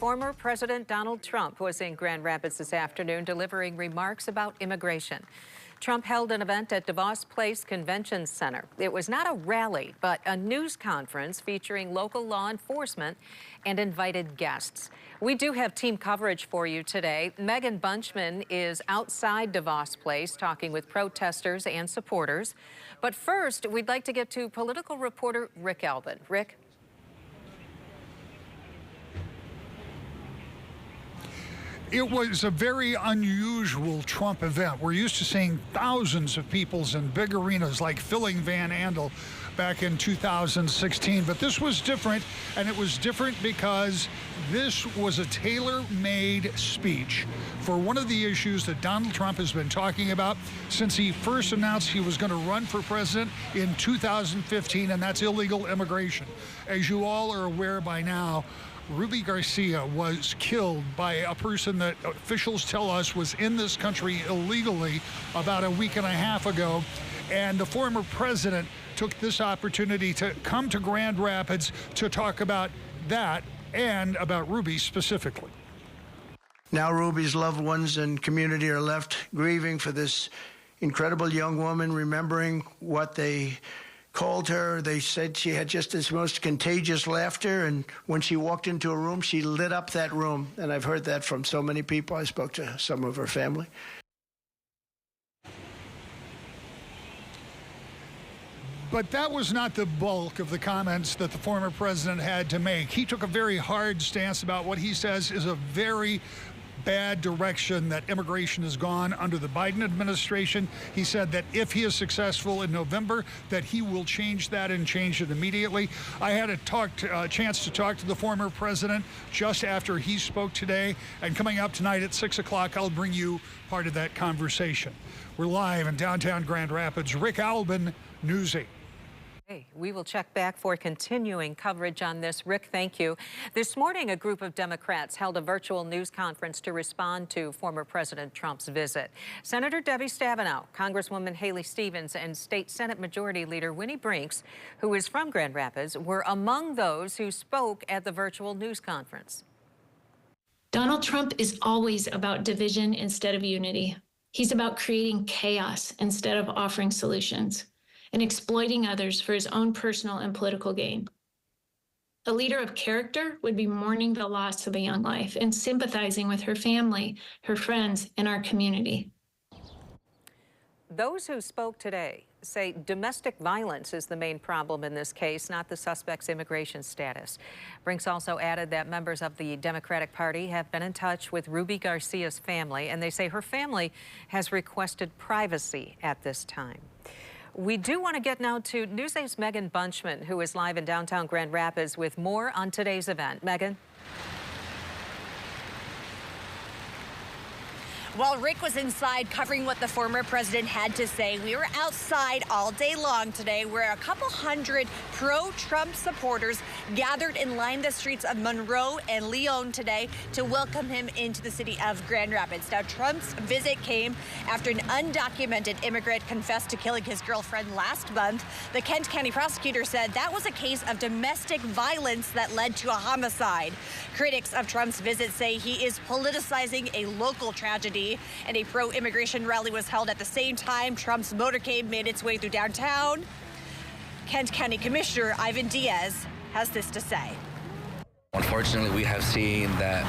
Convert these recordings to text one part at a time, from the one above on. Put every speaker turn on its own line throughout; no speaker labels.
Former President Donald Trump was in Grand Rapids this afternoon delivering remarks about immigration. Trump held an event at DeVos Place Convention Center. It was not a rally, but a news conference featuring local law enforcement and invited guests. We do have team coverage for you today. Megan Bunchman is outside DeVos Place talking with protesters and supporters. But first, we'd like to get to political reporter Rick Albin. Rick?
It was a very unusual Trump event. We're used to seeing thousands of people in big arenas like filling Van Andel back in 2016, but this was different, and it was different because this was a tailor-made speech for one of the issues that Donald Trump has been talking about since he first announced he was going to run for president in 2015, and that's illegal immigration. As you all are aware by now, Ruby Garcia was killed by a person that officials tell us was in this country illegally about a week and a half ago. And the former president took this opportunity to come to Grand Rapids to talk about that and about Ruby specifically.
Now Ruby's loved ones and community are left grieving for this incredible young woman, remembering what they called her. They said she had just this most contagious laughter, and when she walked into a room, she lit up that room. And I've heard that from so many people. I spoke to some of her family.
But that was not the bulk of the comments that the former president had to make. He took a very hard stance about what he says is a very bad direction that immigration has gone under the Biden administration. He said that if he is successful in November, that he will change that and change it immediately. I had a chance to talk to the former president just after he spoke today, and coming up tonight at 6 o'clock, I'll bring you part of that conversation. We're live in downtown Grand Rapids. Rick Albin, News 8.
We will check back for continuing coverage on this. Rick, thank you. This morning, a group of Democrats held a virtual news conference to respond to former President Trump's visit. Senator Debbie Stabenow, Congresswoman Haley Stevens, and State Senate Majority Leader Winnie Brinks, who is from Grand Rapids, were among those who spoke at the virtual news conference.
Donald Trump is always about division instead of unity. He's about creating chaos instead of offering solutions, and exploiting others for his own personal and political gain. A leader of character would be mourning the loss of a young life and sympathizing with her family, her friends, and our community.
Those who spoke today say domestic violence is the main problem in this case, not the suspect's immigration status. Brinks also added that members of the Democratic Party have been in touch with Ruby Garcia's family, and they say her family has requested privacy at this time. We do want to get now to News 8's Megan Bunchman, who is live in downtown Grand Rapids with more on today's event. Megan?
While Rick was inside covering what the former president had to say, we were outside all day long today, where a couple hundred pro-Trump supporters gathered and lined the streets of Monroe and Leon today to welcome him into the city of Grand Rapids. Now, Trump's visit came after an undocumented immigrant confessed to killing his girlfriend last month. The Kent County prosecutor said that was a case of domestic violence that led to a homicide. Critics of Trump's visit say he is politicizing a local tragedy, and a pro-immigration rally was held at the same time Trump's motorcade made its way through downtown. Kent County Commissioner Ivan Diaz has this to say.
Unfortunately, we have seen that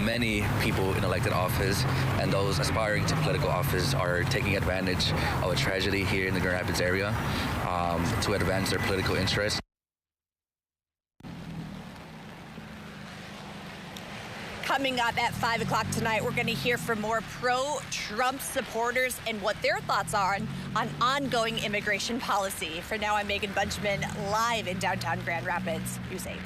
many people in elected office and those aspiring to political office are taking advantage of a tragedy here in the Grand Rapids area to advance their political interests.
Coming up at 5 o'clock tonight, we're going to hear from more pro-Trump supporters and what their thoughts are on ongoing immigration policy. For now, I'm Megan Bunchman, live in downtown Grand Rapids, News 8.